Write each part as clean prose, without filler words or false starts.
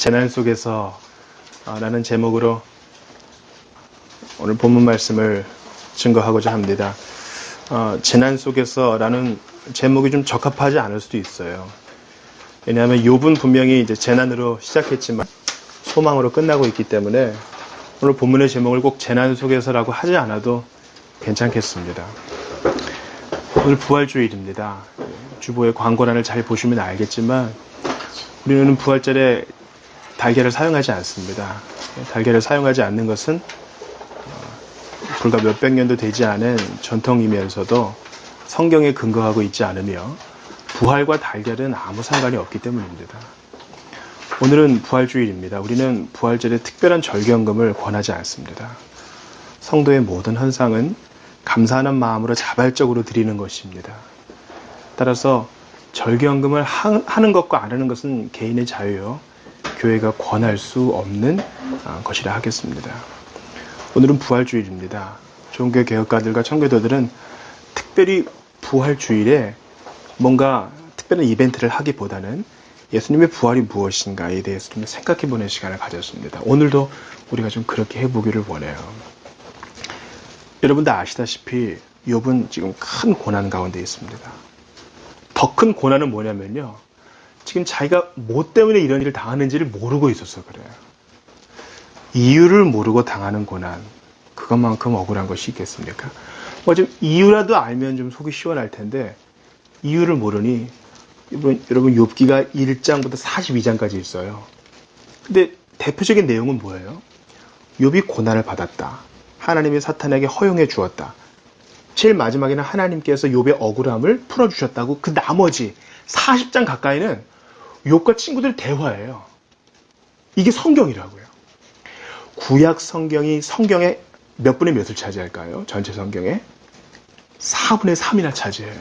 재난 속에서 라는 제목으로 오늘 본문 말씀을 증거하고자 합니다. 재난 속에서 라는 제목이 좀 적합하지 않을 수도 있어요. 왜냐하면 욥은 분명히 이제 재난으로 시작했지만 소망으로 끝나고 있기 때문에 오늘 본문의 제목을 꼭 재난 속에서라고 하지 않아도 괜찮겠습니다. 오늘 부활주일입니다. 주보의 광고란을 잘 보시면 알겠지만 우리는 부활절에 달걀을 사용하지 않습니다. 달걀을 사용하지 않는 것은 불과 몇백 년도 되지 않은 전통이면서도 성경에 근거하고 있지 않으며 부활과 달걀은 아무 상관이 없기 때문입니다. 오늘은 부활주일입니다. 우리는 부활절에 특별한 절기헌금을 권하지 않습니다. 성도의 모든 헌상은 감사하는 마음으로 자발적으로 드리는 것입니다. 따라서 절기헌금을 하는 것과 안 하는 것은 개인의 자유요, 교회가 권할 수 없는 것이라 하겠습니다. 오늘은 부활주일입니다. 종교 개혁가들과 청교도들은 특별히 부활주일에 뭔가 특별한 이벤트를 하기보다는 예수님의 부활이 무엇인가에 대해서 좀 생각해보는 시간을 가졌습니다. 오늘도 우리가 좀 그렇게 해보기를 원해요. 여러분 다 아시다시피 욥은 지금 큰 고난 가운데 있습니다. 더 큰 고난은 뭐냐면요, 지금 자기가 뭐 때문에 이런 일을 당하는지를 모르고 있어서 그래요. 이유를 모르고 당하는 고난, 그것만큼 억울한 것이 있겠습니까? 좀 이유라도 알면 좀 속이 시원할 텐데 이유를 모르니 여러분 욥기가 1장부터 42장까지 있어요. 근데 대표적인 내용은 뭐예요? 욥이 고난을 받았다. 하나님이 사탄에게 허용해 주었다. 제일 마지막에는 하나님께서 욥의 억울함을 풀어주셨다고. 그 나머지 40장 가까이는 욥과 친구들의 대화예요. 이게 성경이라고요. 구약 성경이 성경의 몇 분의 몇을 차지할까요? 전체 성경의 4분의 3이나 차지해요.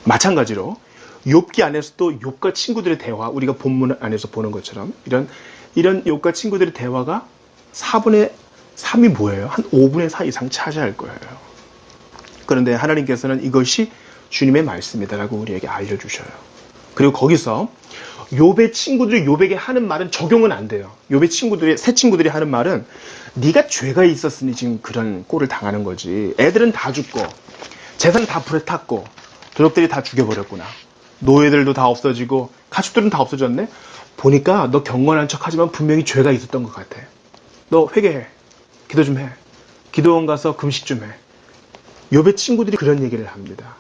마찬가지로 욥기 안에서도 욥과 친구들의 대화, 우리가 본문 안에서 보는 것처럼 이런 욥과 친구들의 대화가 4분의 3이 뭐예요? 한 5분의 4 이상 차지할 거예요. 그런데 하나님께서는 이것이 주님의 말씀이다라고 우리에게 알려주셔요. 그리고 거기서 욥의 친구들이 욥에게 하는 말은 적용은 안 돼요. 욥의 새 친구들이 하는 말은 네가 죄가 있었으니 지금 그런 꼴을 당하는 거지. 애들은 다 죽고 재산은 다 불에 탔고 도적들이 다 죽여버렸구나. 노예들도 다 없어지고 가축들은 다 없어졌네. 보니까 너 경건한 척하지만 분명히 죄가 있었던 것 같아. 너 회개해. 기도 좀 해. 기도원 가서 금식 좀 해. 욥의 친구들이 그런 얘기를 합니다.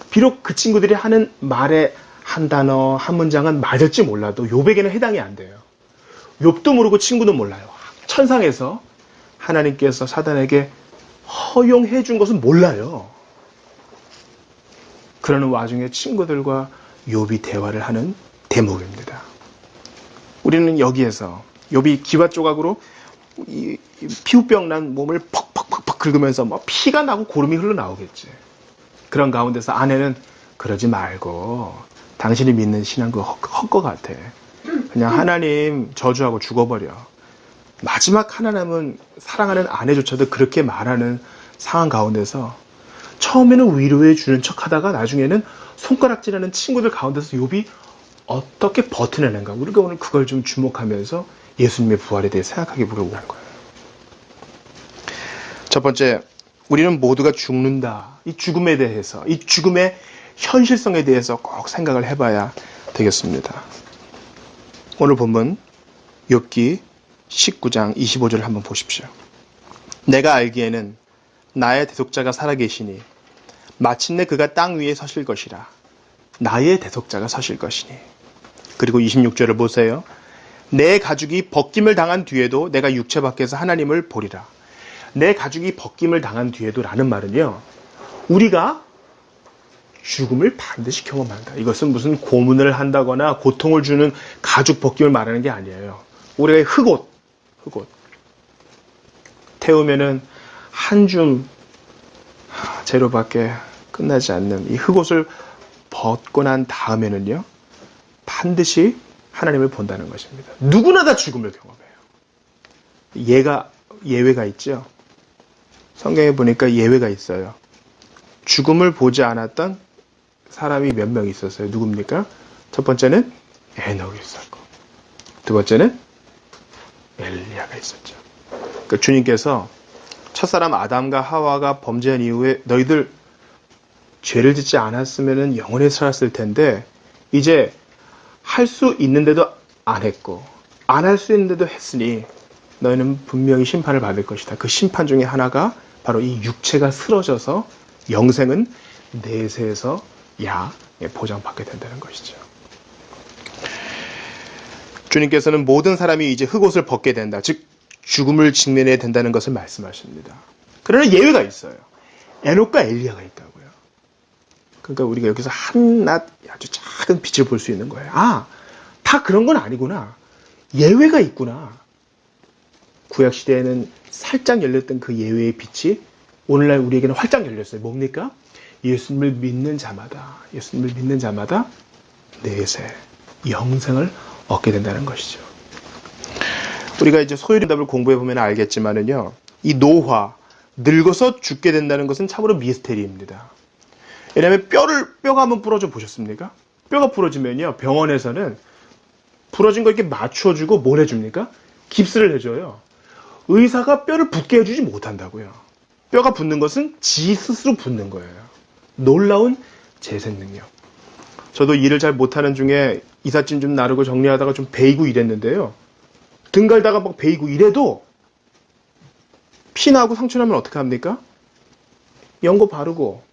비록 그 친구들이 하는 말의 한 단어, 한 문장은 맞을지 몰라도 욥에게는 해당이 안 돼요. 욥도 모르고 친구도 몰라요. 천상에서 하나님께서 사단에게 허용해 준 것은 몰라요. 그러는 와중에 친구들과 욥이 대화를 하는 대목입니다. 우리는 여기에서 욥이 기와 조각으로 이 피부병 난 몸을 퍽퍽퍽퍽 긁으면서 뭐 피가 나고 고름이 흘러나오겠지. 그런 가운데서 아내는 그러지 말고 당신이 믿는 신앙 그거 헛것 같아. 그냥 하나님 저주하고 죽어버려. 마지막 하나 남은 사랑하는 아내조차도 그렇게 말하는 상황 가운데서 처음에는 위로해 주는 척 하다가 나중에는 손가락질하는 친구들 가운데서 욥이 어떻게 버텨내는가. 우리가 오늘 그걸 좀 주목하면서 예수님의 부활에 대해 생각하게 보려고 한 거예요. 첫 번째, 우리는 모두가 죽는다. 이 죽음에 대해서, 이 죽음의 현실성에 대해서 꼭 생각을 해봐야 되겠습니다. 오늘 본문 욥기 19장 25절을 한번 보십시오. 내가 알기에는 나의 대속자가 살아계시니 마침내 그가 땅 위에 서실 것이라. 나의 대속자가 서실 것이니. 그리고 26절을 보세요. 내 가죽이 벗김을 당한 뒤에도 내가 육체 밖에서 하나님을 보리라. 내 가죽이 벗김을 당한 뒤에도 라는 말은요, 우리가 죽음을 반드시 경험한다. 이것은 무슨 고문을 한다거나 고통을 주는 가죽 벗김을 말하는 게 아니에요. 우리가 흑옷 태우면은 한 줌 재료밖에 끝나지 않는 이 흑옷을 벗고 난 다음에는요, 반드시 하나님을 본다는 것입니다. 누구나 다 죽음을 경험해요. 예외가 있죠. 성경에 보니까 예외가 있어요. 죽음을 보지 않았던 사람이 몇 명 있었어요. 누굽니까? 첫 번째는 에녹이 있었고, 두 번째는 엘리야가 있었죠. 그러니까 주님께서 첫사람 아담과 하와가 범죄한 이후에 너희들 죄를 짓지 않았으면 영원히 살았을 텐데 이제 할 수 있는데도 안 했고 안 할 수 있는데도 했으니 너희는 분명히 심판을 받을 것이다. 그 심판 중에 하나가 바로 이 육체가 쓰러져서 영생은 내세에서 보장받게 된다는 것이죠. 주님께서는 모든 사람이 이제 흑옷을 벗게 된다. 즉 죽음을 직면해야 된다는 것을 말씀하십니다. 그러나 예외가 있어요. 에녹과 엘리야가 있다고요. 그러니까 우리가 여기서 한낱 아주 작은 빛을 볼 수 있는 거예요. 아, 다 그런 건 아니구나. 예외가 있구나. 구약시대에는 살짝 열렸던 그 예외의 빛이 오늘날 우리에게는 활짝 열렸어요. 뭡니까? 예수님을 믿는 자마다 내세 영생을 얻게 된다는 것이죠. 우리가 이제 소유림답을 공부해 보면 알겠지만은요, 이 노화, 늙어서 죽게 된다는 것은 참으로 미스테리입니다. 왜냐하면 뼈가 한번 부러져 보셨습니까? 뼈가 부러지면요, 병원에서는 부러진 거 이렇게 맞춰주고 뭘 해줍니까? 깁스를 해줘요. 의사가 뼈를 붙게 해주지 못한다고요. 뼈가 붙는 것은 지 스스로 붙는 거예요. 놀라운 재생 능력. 저도 일을 잘 못하는 중에 이삿짐 좀 나르고 정리하다가 좀 베이고 이랬는데요. 등 갈다가 막 베이고 이래도 피 나고 상처 나면 어떻게 합니까? 연고 바르고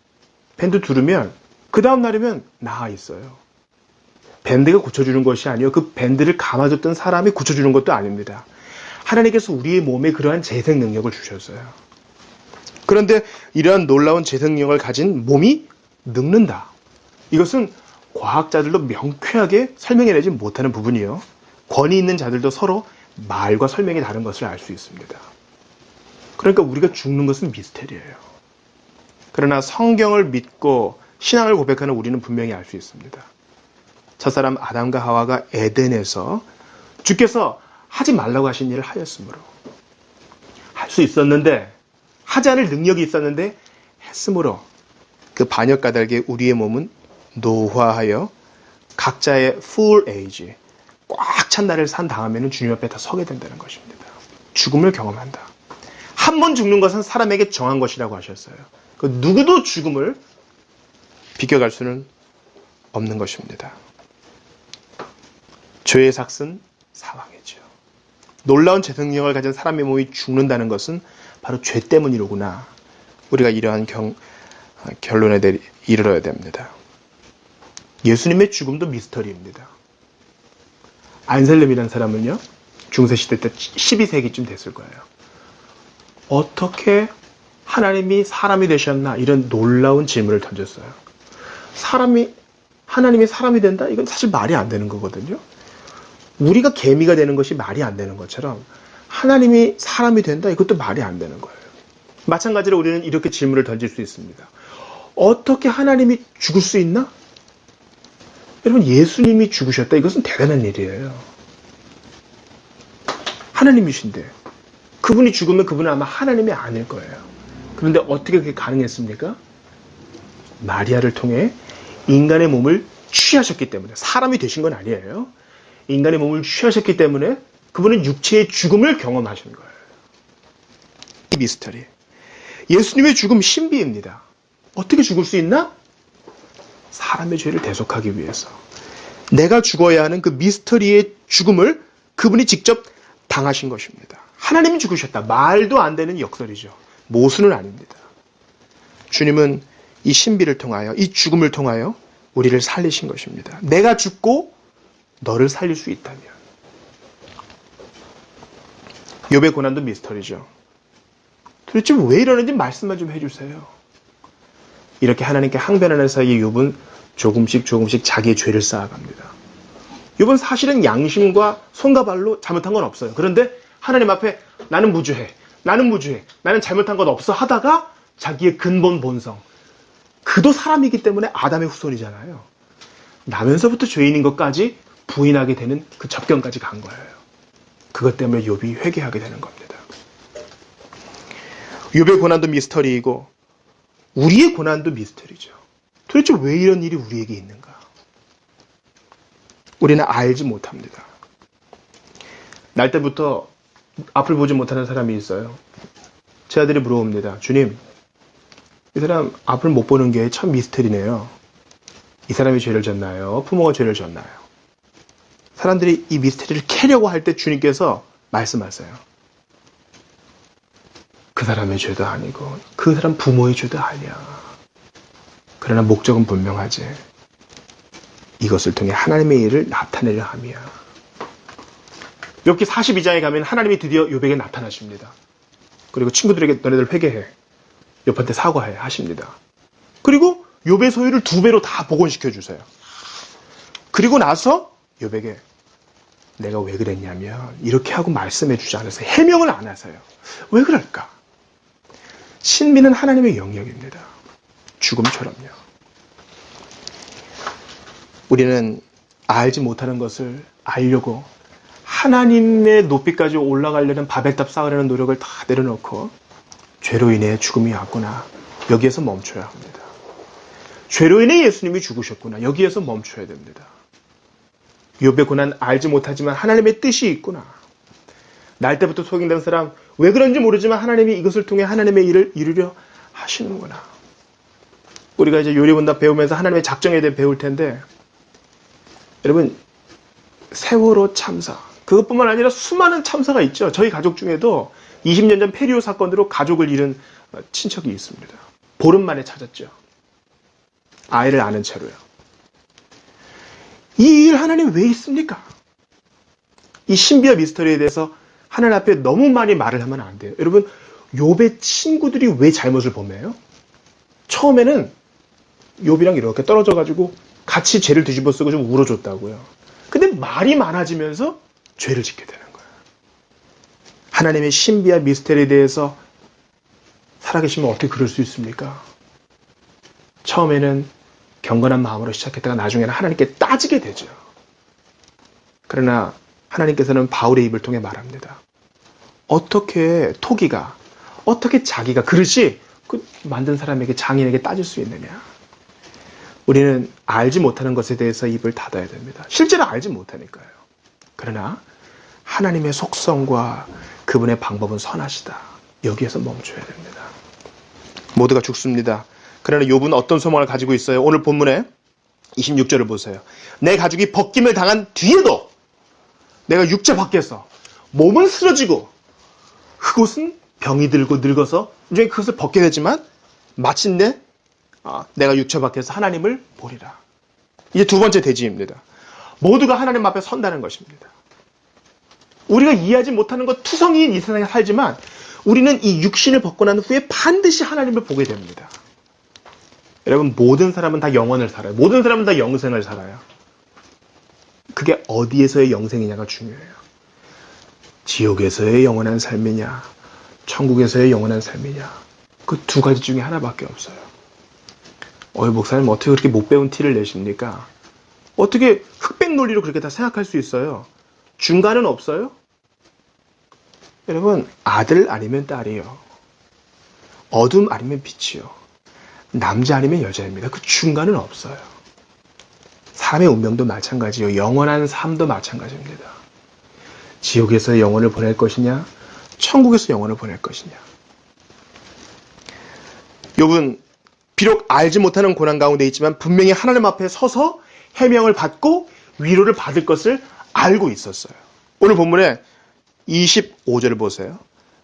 밴드 두르면 그 다음 날이면 나아 있어요. 밴드가 고쳐주는 것이 아니요. 그 밴드를 감아줬던 사람이 고쳐주는 것도 아닙니다. 하나님께서 우리의 몸에 그러한 재생 능력을 주셨어요. 그런데 이러한 놀라운 재생 능력을 가진 몸이 늙는다. 이것은 과학자들도 명쾌하게 설명해내지 못하는 부분이요. 권위 있는 자들도 서로 말과 설명이 다른 것을 알 수 있습니다. 그러니까 우리가 죽는 것은 미스테리예요. 그러나 성경을 믿고 신앙을 고백하는 우리는 분명히 알 수 있습니다. 첫사람 아담과 하와가 에덴에서 주께서 하지 말라고 하신 일을 하였으므로 할 수 있었는데 하지 않을 능력이 있었는데 했으므로 그 반역 까닭에 우리의 몸은 노화하여 각자의 full age, 꽉 찬 날을 산 다음에는 주님 앞에 다 서게 된다는 것입니다. 죽음을 경험한다. 한 번 죽는 것은 사람에게 정한 것이라고 하셨어요. 그 누구도 죽음을 비껴갈 수는 없는 것입니다. 죄의 삭은 사망이죠. 놀라운 재생력을 가진 사람의 몸이 죽는다는 것은 바로 죄 때문이로구나. 우리가 이러한 결론에 이르러야 됩니다. 예수님의 죽음도 미스터리입니다. 안셀름이라는 사람은요, 중세시대 때 12세기쯤 됐을 거예요. 어떻게 하나님이 사람이 되셨나? 이런 놀라운 질문을 던졌어요. 하나님이 사람이 된다? 이건 사실 말이 안 되는 거거든요. 우리가 개미가 되는 것이 말이 안 되는 것처럼 하나님이 사람이 된다? 이것도 말이 안 되는 거예요. 마찬가지로 우리는 이렇게 질문을 던질 수 있습니다. 어떻게 하나님이 죽을 수 있나? 여러분, 예수님이 죽으셨다. 이것은 대단한 일이에요. 하나님이신데 그분이 죽으면 그분은 아마 하나님이 아닐 거예요. 그런데 어떻게 그게 가능했습니까? 마리아를 통해 인간의 몸을 취하셨기 때문에, 사람이 되신 건 아니에요. 인간의 몸을 취하셨기 때문에 그분은 육체의 죽음을 경험하신 거예요. 이 미스터리. 예수님의 죽음 신비입니다. 어떻게 죽을 수 있나? 사람의 죄를 대속하기 위해서. 내가 죽어야 하는 그 미스터리의 죽음을 그분이 직접 당하신 것입니다. 하나님이 죽으셨다. 말도 안 되는 역설이죠. 모순은 아닙니다. 주님은 이 신비를 통하여, 이 죽음을 통하여 우리를 살리신 것입니다. 내가 죽고 너를 살릴 수 있다면. 욥의 고난도 미스터리죠. 도대체 왜 이러는지 말씀만 좀 해주세요. 이렇게 하나님께 항변하는 사이에 욥은 조금씩 자기의 죄를 쌓아갑니다. 욥은 사실은 양심과 손과 발로 잘못한 건 없어요. 그런데 하나님 앞에 나는 무죄해, 나는 잘못한 건 없어 하다가 자기의 근본 본성, 그도 사람이기 때문에 아담의 후손이잖아요. 나면서부터 죄인인 것까지 부인하게 되는 그 접견까지 간 거예요. 그것 때문에 욥이 회개하게 되는 겁니다. 욥의 고난도 미스터리이고 우리의 고난도 미스터리죠. 도대체 왜 이런 일이 우리에게 있는가? 우리는 알지 못합니다. 날 때부터 앞을 보지 못하는 사람이 있어요. 제 아들이 물어봅니다. 주님, 이 사람 앞을 못 보는 게 참 미스터리네요. 이 사람이 죄를 졌나요? 부모가 죄를 졌나요? 사람들이 이 미스터리를 캐려고 할 때 주님께서 말씀하세요. 그 사람의 죄도 아니고 그 사람 부모의 죄도 아니야. 그러나 목적은 분명하지. 이것을 통해 하나님의 일을 나타내려 함이야. 욥기 42장에 가면 하나님이 드디어 욥에게 나타나십니다. 그리고 친구들에게 너네들 회개해. 욥한테 사과해 하십니다. 그리고 욥의 소유를 2배로 다 복원시켜 주세요. 그리고 나서 욥에게 내가 왜 그랬냐면 이렇게 하고 말씀해 주지 않았어요. 해명을 안 하세요. 왜 그럴까? 신비는 하나님의 영역입니다. 죽음처럼요. 우리는 알지 못하는 것을 알려고 하나님의 높이까지 올라가려는 바벨탑 쌓으려는 노력을 다 내려놓고 죄로 인해 죽음이 왔구나. 여기에서 멈춰야 합니다. 죄로 인해 예수님이 죽으셨구나. 여기에서 멈춰야 됩니다. 욥의 고난 알지 못하지만 하나님의 뜻이 있구나. 날 때부터 소경된 사람 왜 그런지 모르지만 하나님이 이것을 통해 하나님의 일을 이루려 하시는구나. 우리가 이제 요리문답 배우면서 하나님의 작정에 대해 배울 텐데 여러분 세월호 참사 그것뿐만 아니라 수많은 참사가 있죠. 저희 가족 중에도 20년 전 페리오 사건으로 가족을 잃은 친척이 있습니다. 보름 만에 찾았죠. 아이를 아는 채로요. 이 일 하나님 왜 있습니까? 이 신비와 미스터리에 대해서 하나님 앞에 너무 많이 말을 하면 안 돼요. 여러분 욥의 친구들이 왜 잘못을 범해요? 처음에는 욥이랑 이렇게 떨어져가지고 같이 죄를 뒤집어 쓰고 좀 울어줬다고요. 근데 말이 많아지면서 죄를 짓게 되는 거예요. 하나님의 신비와 미스터리에 대해서 살아계시면 어떻게 그럴 수 있습니까? 처음에는 경건한 마음으로 시작했다가 나중에는 하나님께 따지게 되죠. 그러나 하나님께서는 바울의 입을 통해 말합니다. 어떻게 토기가, 어떻게 자기가 그릇이 그 만든 사람에게 장인에게 따질 수 있느냐. 우리는 알지 못하는 것에 대해서 입을 닫아야 됩니다. 실제로 알지 못하니까요. 그러나 하나님의 속성과 그분의 방법은 선하시다. 여기에서 멈춰야 됩니다. 모두가 죽습니다. 그러나 욥은 어떤 소망을 가지고 있어요? 오늘 본문에 26절을 보세요. 내 가죽이 벗김을 당한 뒤에도 내가 육체 밖에서 몸은 쓰러지고 흑옷은 병이 들고 늙어서 이제 그것을 벗게 되지만 마침내 내가 육체 밖에서 하나님을 보리라. 이제 두 번째 대지입니다. 모두가 하나님 앞에 선다는 것입니다. 우리가 이해하지 못하는 것 투성이인 이 세상에 살지만 우리는 이 육신을 벗고 난 후에 반드시 하나님을 보게 됩니다. 여러분 모든 사람은 다 영원을 살아요. 모든 사람은 다 영생을 살아요. 그게 어디에서의 영생이냐가 중요해요. 지옥에서의 영원한 삶이냐 천국에서의 영원한 삶이냐 그 두 가지 중에 하나밖에 없어요. 목사님 어떻게 그렇게 못 배운 티를 내십니까? 어떻게 흑백 논리로 그렇게 다 생각할 수 있어요? 중간은 없어요? 여러분 아들 아니면 딸이요. 어둠 아니면 빛이요. 남자 아니면 여자입니다. 그 중간은 없어요. 사람의 운명도 마찬가지요. 영원한 삶도 마찬가지입니다. 지옥에서 영혼을 보낼 것이냐 천국에서 영혼을 보낼 것이냐. 욥은 비록 알지 못하는 고난 가운데 있지만 분명히 하나님 앞에 서서 해명을 받고 위로를 받을 것을 알고 있었어요. 오늘 본문에 25절을 보세요.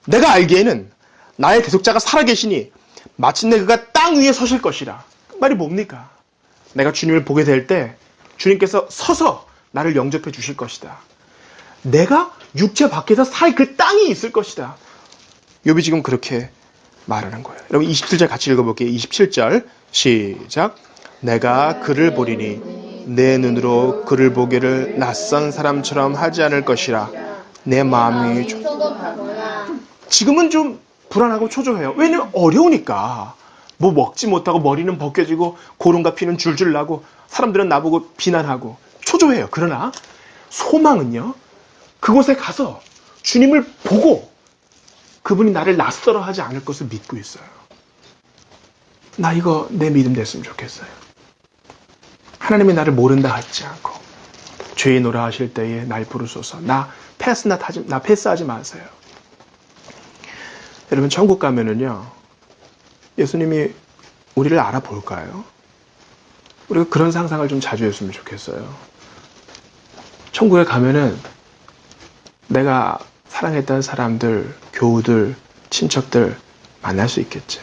내가 알기에는 나의 대속자가 살아계시니 마침내 그가 땅 위에 서실 것이라. 그 말이 뭡니까? 내가 주님을 보게 될 때 주님께서 서서 나를 영접해 주실 것이다. 내가 육체 밖에서 살 그 땅이 있을 것이다. 욥이 지금 그렇게 말하는 거예요. 여러분 27절 같이 읽어볼게요. 27절 시작. 내가 그를 보리니 내 눈으로 그를 보기를 낯선 사람처럼 하지 않을 것이라. 내 마음이 지금은 좀 불안하고 초조해요. 왜냐면 어려우니까. 뭐 먹지 못하고 머리는 벗겨지고 고름과 피는 줄줄 나고 사람들은 나보고 비난하고 초조해요. 그러나 소망은요. 그곳에 가서 주님을 보고 그분이 나를 낯설어 하지 않을 것을 믿고 있어요. 나 이거 내 믿음 됐으면 좋겠어요. 하나님이 나를 모른다 하지 않고 죄인오라 하실 때에 날 부르소서. 나 패스하지 마세요. 여러분, 천국 가면은요, 예수님이 우리를 알아볼까요? 우리가 그런 상상을 좀 자주 했으면 좋겠어요. 천국에 가면은 내가 사랑했던 사람들, 교우들, 친척들 만날 수 있겠지.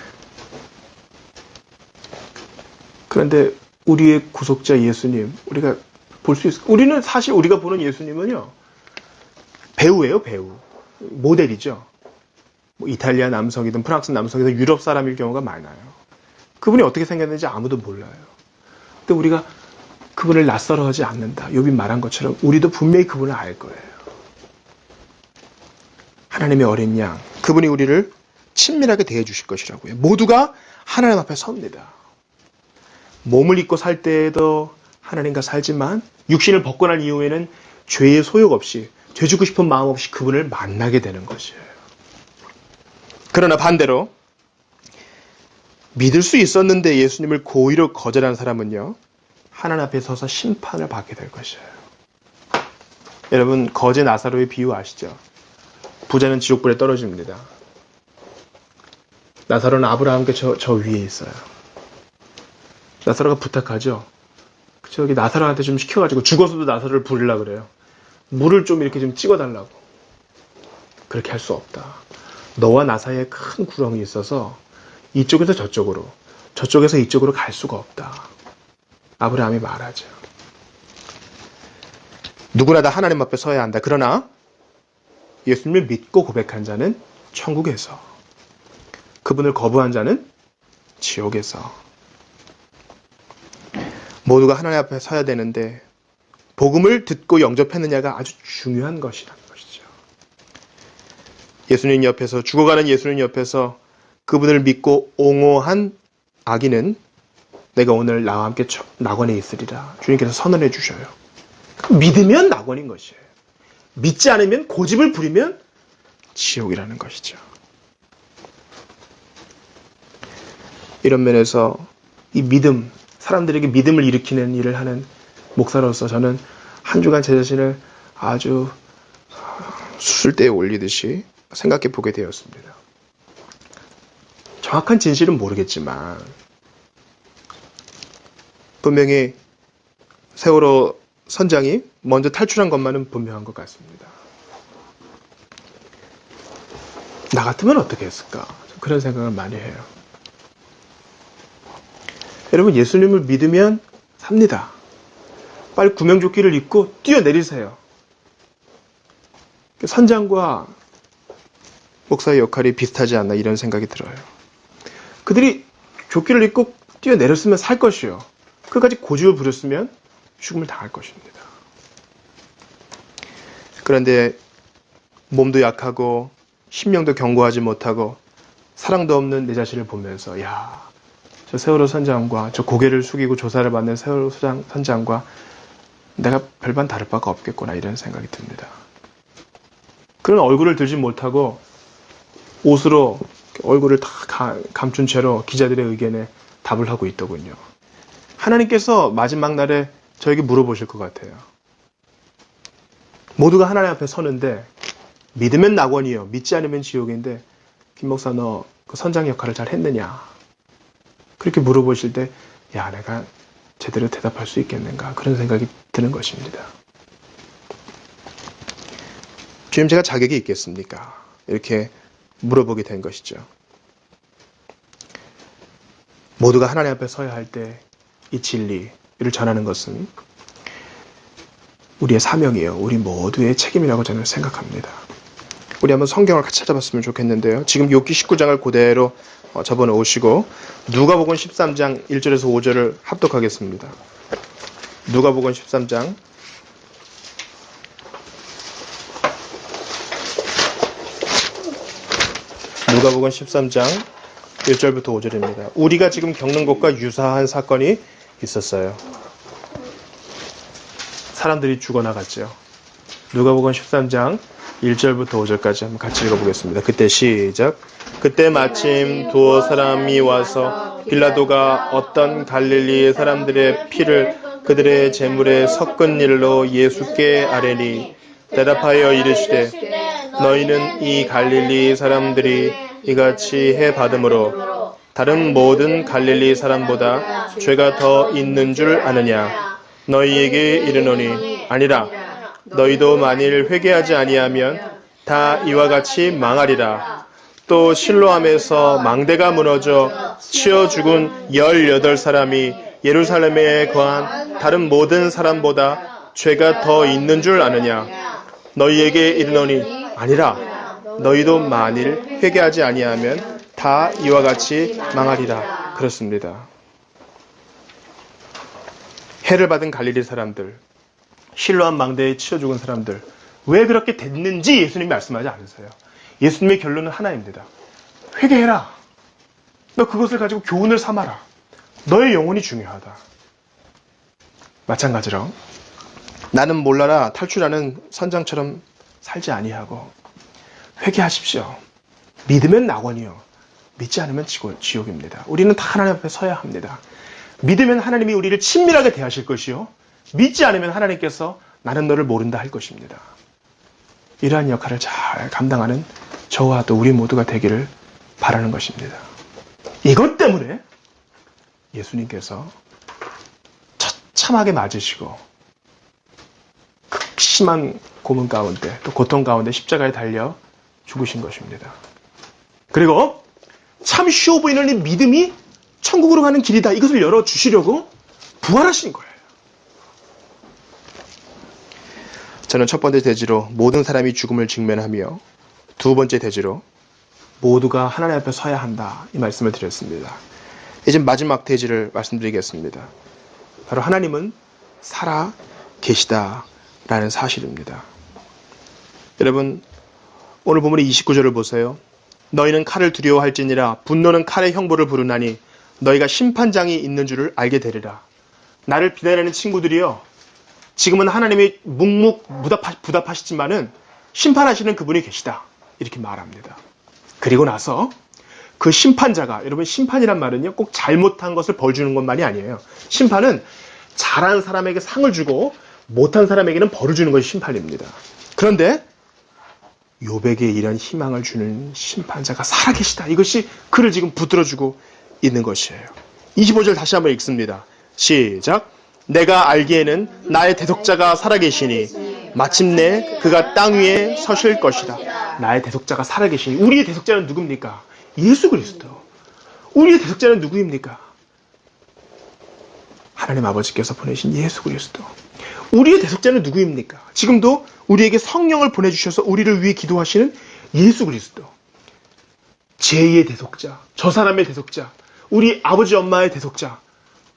그런데 우리의 구속자 예수님, 우리가 볼 수 있어. 우리가 보는 예수님은요, 배우예요, 배우. 모델이죠. 뭐 이탈리아 남성이든 프랑스 남성이든 유럽 사람일 경우가 많아요. 그분이 어떻게 생겼는지 아무도 몰라요. 근데 우리가 그분을 낯설어하지 않는다. 욥이 말한 것처럼 우리도 분명히 그분을 알 거예요. 하나님의 어린 양, 그분이 우리를 친밀하게 대해 주실 것이라고요. 모두가 하나님 앞에 섭니다. 몸을 입고 살 때에도 하나님과 살지만 육신을 벗고 난 이후에는 죄의 소욕 없이, 죄 짓고 싶은 마음 없이 그분을 만나게 되는 것이에요. 그러나 반대로 믿을 수 있었는데 예수님을 고의로 거절한 사람은요, 하나님 앞에 서서 심판을 받게 될 것이에요. 여러분, 거제 나사로의 비유 아시죠? 부자는 지옥불에 떨어집니다. 나사로는 아브라함께 저 위에 있어요. 나사로가 부탁하죠. 저기 나사로한테 좀 시켜가지고 죽어서도 나사로를 부르려고 그래요. 물을 좀 이렇게 좀 찍어달라고. 그렇게 할 수 없다. 너와 나 사이에 큰 구렁이 있어서 이쪽에서 저쪽으로, 저쪽에서 이쪽으로 갈 수가 없다. 아브라함이 말하죠. 누구나 다 하나님 앞에 서야 한다. 그러나 예수님을 믿고 고백한 자는 천국에서, 그분을 거부한 자는 지옥에서. 모두가 하나님 앞에 서야 되는데 복음을 듣고 영접했느냐가 아주 중요한 것이라는 것이죠. 예수님 옆에서, 죽어가는 예수님 옆에서 그분을 믿고 옹호한 악인은 내가 오늘 나와 함께 낙원에 있으리라 주님께서 선언해 주셔요. 믿으면 낙원인 것이에요. 믿지 않으면, 고집을 부리면 지옥이라는 것이죠. 이런 면에서 이 믿음, 사람들에게 믿음을 일으키는 일을 하는 목사로서 저는 한 주간 제 자신을 아주 수술대에 올리듯이 생각해 보게 되었습니다. 정확한 진실은 모르겠지만 분명히 세월호 선장이 먼저 탈출한 것만은 분명한 것 같습니다. 나 같으면 어떻게 했을까? 그런 생각을 많이 해요. 여러분, 예수님을 믿으면 삽니다. 빨리 구명조끼를 입고 뛰어내리세요. 선장과 목사의 역할이 비슷하지 않나, 이런 생각이 들어요. 그들이 조끼를 입고 뛰어내렸으면 살 것이요. 끝까지 고집을 부렸으면 죽음을 당할 것입니다. 그런데 몸도 약하고 심령도 견고하지 못하고 사랑도 없는 내 자신을 보면서, 야, 저 세월호 선장과, 저 고개를 숙이고 조사를 받는 세월호 선장과 내가 별반 다를 바가 없겠구나, 이런 생각이 듭니다. 그런 얼굴을 들지 못하고 옷으로 얼굴을 다 감춘 채로 기자들의 의견에 답을 하고 있더군요. 하나님께서 마지막 날에 저에게 물어보실 것 같아요. 모두가 하나님 앞에 서는데 믿으면 낙원이요, 믿지 않으면 지옥인데 김 목사, 너 그 선장 역할을 잘 했느냐? 그렇게 물어보실 때, 야, 내가 제대로 대답할 수 있겠는가, 그런 생각이 드는 것입니다. 주님, 제가 자격이 있겠습니까? 이렇게 물어보게 된 것이죠. 모두가 하나님 앞에 서야 할 때 이 진리를 전하는 것은 우리의 사명이에요. 우리 모두의 책임이라고 저는 생각합니다. 우리 한번 성경을 같이 찾아봤으면 좋겠는데요. 지금 욥기 19장을 그대로 접어놓으시고 오시고 누가복음 13장 1절에서 5절을 합독하겠습니다. 누가복음 13장 누가복음 13장 1절부터 5절입니다. 우리가 지금 겪는 것과 유사한 사건이 있었어요. 사람들이 죽어나갔죠. 누가복음 13장 1절부터 5절까지 한번 같이 읽어보겠습니다. 그때 시작. 그때 마침 두어 사람이 와서 빌라도가 어떤 갈릴리의 사람들의 피를 그들의 재물에 섞은 일로 예수께 아뢰니 대답하여 이르시되 너희는 이 갈릴리 사람들이 이같이 해 받음으로 다른 모든 갈릴리 사람보다 죄가 더 있는 줄 아느냐. 너희에게 이르노니 아니라. 너희도 만일 회개하지 아니하면 다 이와 같이 망하리라. 또 실로암에서 망대가 무너져 치어 죽은 18사람이 예루살렘에 거한 다른 모든 사람보다 죄가 더 있는 줄 아느냐. 너희에게 이르노니 아니라. 너희도 만일 회개하지 아니하면 다 이와 같이 망하리라. 그렇습니다. 해를 받은 갈릴리 사람들, 실로암 망대에 치여 죽은 사람들, 왜 그렇게 됐는지 예수님이 말씀하지 않으세요. 예수님의 결론은 하나입니다. 회개해라. 너 그것을 가지고 교훈을 삼아라. 너의 영혼이 중요하다. 마찬가지로 나는 몰라라 탈출하는 선장처럼 살지 아니하고 회개하십시오. 믿으면 낙원이요. 믿지 않으면 지옥입니다. 우리는 다 하나님 앞에 서야 합니다. 믿으면 하나님이 우리를 친밀하게 대하실 것이요. 믿지 않으면 하나님께서 나는 너를 모른다 할 것입니다. 이러한 역할을 잘 감당하는 저와 또 우리 모두가 되기를 바라는 것입니다. 이것 때문에 예수님께서 처참하게 맞으시고 극심한 고문 가운데 또 고통 가운데 십자가에 달려 죽으신 것입니다. 그리고 참 쉬워 보이는 이 믿음이 천국으로 가는 길이다. 이것을 열어주시려고 부활하신 거예요. 저는 첫 번째 대지로 모든 사람이 죽음을 직면하며 두 번째 대지로 모두가 하나님 앞에 서야 한다. 이 말씀을 드렸습니다. 이제 마지막 대지를 말씀드리겠습니다. 바로 하나님은 살아 계시다라는 사실입니다. 여러분 오늘 본문의 29절을 보세요. 너희는 칼을 두려워할지니라 분노는 칼의 형벌을 부르나니 너희가 심판장이 있는 줄을 알게 되리라. 나를 비난하는 친구들이요. 지금은 하나님이 묵묵부답하시지만은 심판하시는 그분이 계시다. 이렇게 말합니다. 그리고 나서 그 심판자가, 여러분 심판이란 말은요. 꼭 잘못한 것을 벌 주는 것만이 아니에요. 심판은 잘한 사람에게 상을 주고 못한 사람에게는 벌을 주는 것이 심판입니다. 그런데 욥에게 이런 희망을 주는 심판자가 살아계시다. 이것이 그를 지금 붙들어주고 있는 것이에요. 25절 다시 한번 읽습니다. 시작. 내가 알기에는 나의 대속자가 살아계시니 마침내 그가 땅 위에 서실 것이다. 나의 대속자가 살아계시니 우리의 대속자는 누굽니까? 예수 그리스도. 우리의 대속자는 누구입니까? 하나님 아버지께서 보내신 예수 그리스도. 우리의 대속자는 누구입니까? 지금도 우리에게 성령을 보내주셔서 우리를 위해 기도하시는 예수 그리스도. 제2의 대속자, 저 사람의 대속자, 우리 아버지 엄마의 대속자,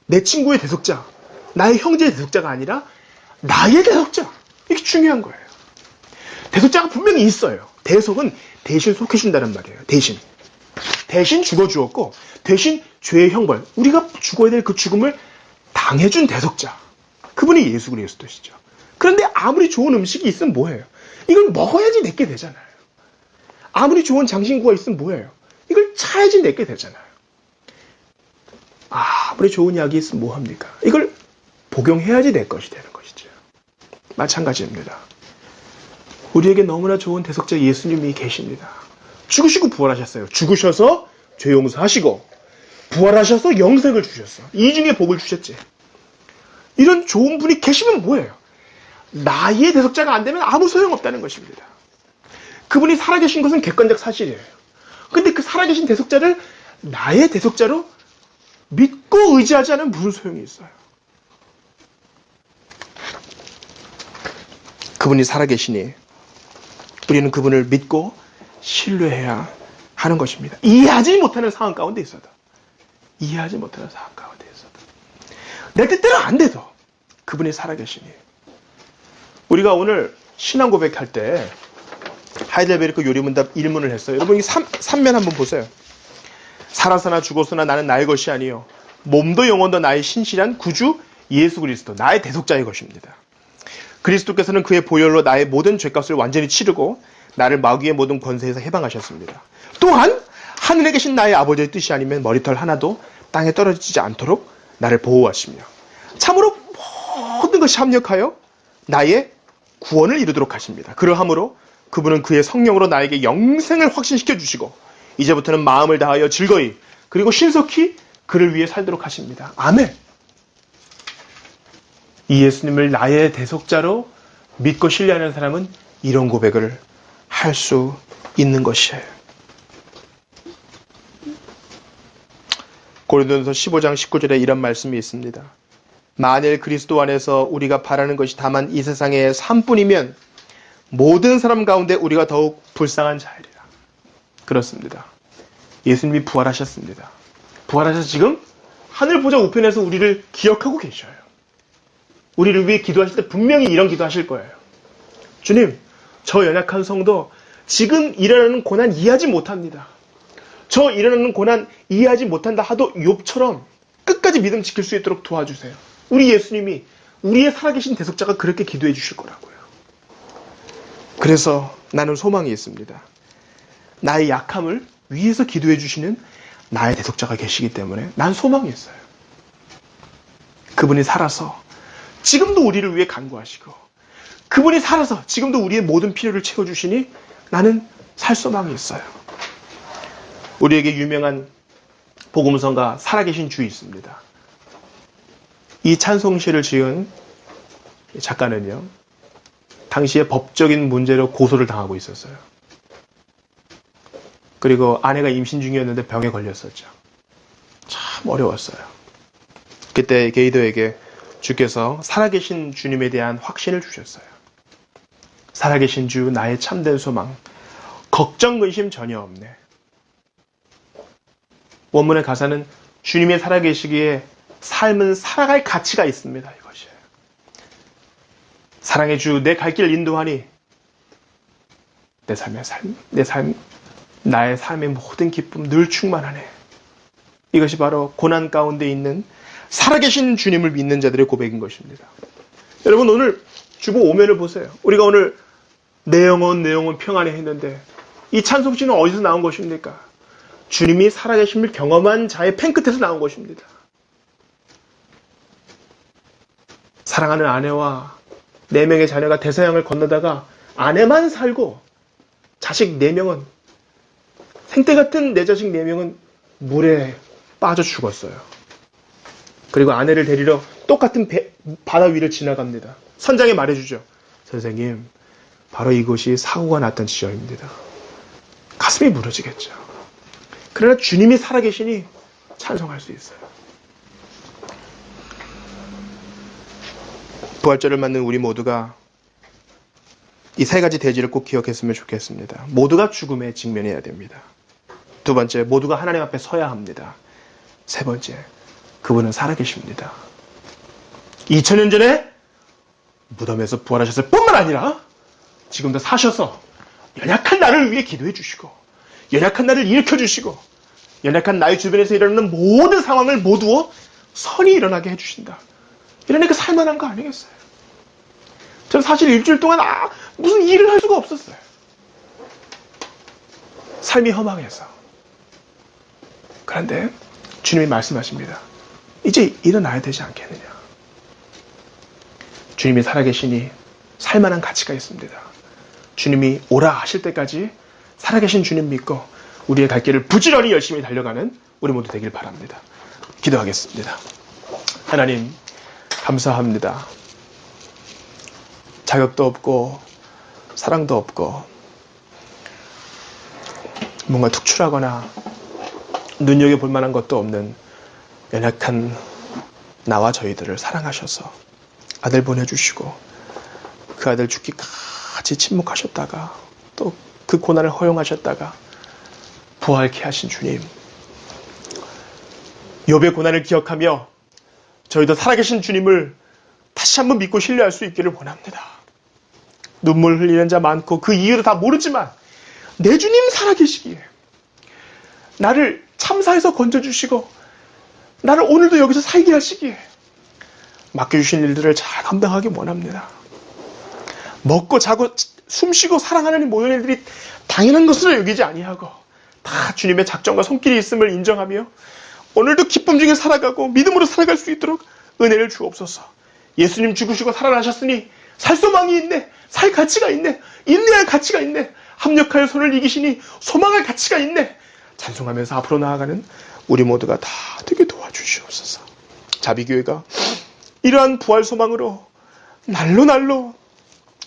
내 친구의 대속자, 나의 형제의 대속자가 아니라 나의 대속자. 이게 중요한 거예요. 대속자가 분명히 있어요. 대속은 대신 속해준다는 말이에요. 대신 죽어주었고 대신 죄의 형벌, 우리가 죽어야 될 그 죽음을 당해준 대속자. 그분이 예수 그리스도시죠. 그런데 아무리 좋은 음식이 있으면 뭐예요? 이걸 먹어야지 내게 되잖아요. 아무리 좋은 장신구가 있으면 뭐예요? 이걸 차야지 내게 되잖아요. 아무리 좋은 약이 있으면 뭐합니까? 이걸 복용해야지 내 것이 되는 것이죠. 마찬가지입니다. 우리에게 너무나 좋은 대속자 예수님이 계십니다. 죽으시고 부활하셨어요. 죽으셔서 죄 용서하시고 부활하셔서 영생을 주셨어. 이중의 복을 주셨지. 이런 좋은 분이 계시면 뭐예요? 나의 대속자가 안 되면 아무 소용없다는 것입니다. 그분이 살아계신 것은 객관적 사실이에요. 근데 그 살아계신 대속자를 나의 대속자로 믿고 의지하지 않으면 무슨 소용이 있어요? 그분이 살아계시니 우리는 그분을 믿고 신뢰해야 하는 것입니다. 이해하지 못하는 상황 가운데 있어도. 이해하지 못하는 상황 가운데 있어도. 내 뜻대로 안 돼도 그분이 살아계시니. 우리가 오늘 신앙 고백할 때 하이델베르크 요리문답 1문을 했어요. 여러분 이 3면 한번 보세요. 살아서나 죽어서나 나는 나의 것이 아니요 몸도 영혼도 나의 신실한 구주 예수 그리스도 나의 대속자의 것입니다. 그리스도께서는 그의 보혈로 나의 모든 죄값을 완전히 치르고 나를 마귀의 모든 권세에서 해방하셨습니다. 또한 하늘에 계신 나의 아버지의 뜻이 아니면 머리털 하나도 땅에 떨어지지 않도록 나를 보호하시며 참으로 모든 것이 합력하여 나의 구원을 이루도록 하십니다. 그러함으로 그분은 그의 성령으로 나에게 영생을 확신시켜 주시고 이제부터는 마음을 다하여 즐거이 그리고 신속히 그를 위해 살도록 하십니다. 아멘. 이 예수님을 나의 대속자로 믿고 신뢰하는 사람은 이런 고백을 할 수 있는 것이에요. 고린도전서 15장 19절에 이런 말씀이 있습니다. 만일 그리스도 안에서 우리가 바라는 것이 다만 이 세상의 삶뿐이면 모든 사람 가운데 우리가 더욱 불쌍한 자이리라. 그렇습니다. 예수님이 부활하셨습니다. 부활하셔서 지금 하늘 보좌 우편에서 우리를 기억하고 계셔요. 우리를 위해 기도하실 때 분명히 이런 기도하실 거예요. 주님, 저 연약한 성도 지금 일어나는 고난 이해하지 못합니다. 저 일어나는 고난 이해하지 못한다 하도 욥처럼 끝까지 믿음 지킬 수 있도록 도와주세요. 우리 예수님이 우리의 살아계신 대속자가 그렇게 기도해 주실 거라고요. 그래서 나는 소망이 있습니다. 나의 약함을 위해서 기도해 주시는 나의 대속자가 계시기 때문에 난 소망이 있어요. 그분이 살아서 지금도 우리를 위해 간구하시고 그분이 살아서 지금도 우리의 모든 필요를 채워주시니 나는 살 소망이 있어요. 우리에게 유명한 복음성가 살아계신 주 있습니다. 이 찬송시를 지은 작가는요, 당시에 법적인 문제로 고소를 당하고 있었어요. 그리고 아내가 임신 중이었는데 병에 걸렸었죠. 참 어려웠어요. 그때 게이더에게 주께서 살아계신 주님에 대한 확신을 주셨어요. 살아계신 주, 나의 참된 소망, 걱정, 근심 전혀 없네. 원문의 가사는 주님의 살아계시기에 삶은 살아갈 가치가 있습니다. 이것이에요. 사랑의 주, 내 갈 길 인도하니 나의 삶의 모든 기쁨 늘 충만하네. 이것이 바로 고난 가운데 있는 살아계신 주님을 믿는 자들의 고백인 것입니다. 여러분, 오늘 주보 오면을 보세요. 우리가 오늘 내 영혼 평안해 했는데 이 찬송시는 어디서 나온 것입니까? 주님이 살아계심을 경험한 자의 펜끝에서 나온 것입니다. 사랑하는 아내와 4명의 자녀가 대서양을 건너다가 아내만 살고 자식 4명은, 생떼 같은 내 자식 4명은 물에 빠져 죽었어요. 그리고 아내를 데리러 똑같은 바다 위를 지나갑니다. 선장이 말해주죠. 선생님, 바로 이곳이 사고가 났던 지점입니다. 가슴이 무너지겠죠. 그러나 주님이 살아계시니 찬송할 수 있어요. 부활절을 맞는 우리 모두가 이 3가지 대지를 꼭 기억했으면 좋겠습니다. 모두가 죽음에 직면해야 됩니다. 2번째, 모두가 하나님 앞에 서야 합니다. 3번째, 그분은 살아계십니다. 2000년 전에 무덤에서 부활하셨을 뿐만 아니라 지금도 사셔서 연약한 나를 위해 기도해 주시고 연약한 나를 일으켜 주시고 연약한 나의 주변에서 일어나는 모든 상황을 모두어 선이 일어나게 해주신다. 이러니까 살만한 거 아니겠어요? 저는 사실 일주일 동안 무슨 일을 할 수가 없었어요. 삶이 허망해서. 그런데 주님이 말씀하십니다. 이제 일어나야 되지 않겠느냐. 주님이 살아계시니 살만한 가치가 있습니다. 주님이 오라 하실 때까지 살아계신 주님 믿고 우리의 갈 길을 부지런히 열심히 달려가는 우리 모두 되길 바랍니다. 기도하겠습니다. 하나님, 감사합니다. 자격도 없고 사랑도 없고 뭔가 특출하거나 눈여겨볼 만한 것도 없는 연약한 나와 저희들을 사랑하셔서 아들 보내주시고 그 아들 죽기까지 침묵하셨다가 또 그 고난을 허용하셨다가 부활케 하신 주님, 욥의 고난을 기억하며 저희도 살아계신 주님을 다시 한번 믿고 신뢰할 수 있기를 원합니다. 눈물 흘리는 자 많고 그 이유도 다 모르지만 내 주님 살아계시기에 나를 참사에서 건져주시고 나를 오늘도 여기서 살게 하시기에 맡겨주신 일들을 잘 감당하기 원합니다. 먹고 자고 숨쉬고 사랑하는 모든 일들이 당연한 것으로 여기지 아니하고 다 주님의 작정과 손길이 있음을 인정하며 오늘도 기쁨 중에 살아가고 믿음으로 살아갈 수 있도록 은혜를 주옵소서. 예수님 죽으시고 살아나셨으니 살 소망이 있네. 살 가치가 있네. 인내할 가치가 있네. 합력하여 손을 이기시니 소망할 가치가 있네. 찬송하면서 앞으로 나아가는 우리 모두가 다 되게 도와주시옵소서. 자비교회가 이러한 부활 소망으로 날로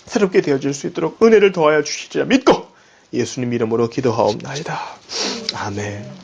새롭게 되어질 수 있도록 은혜를 더하여 주시리라 믿고 예수님 이름으로 기도하옵나이다. 아멘.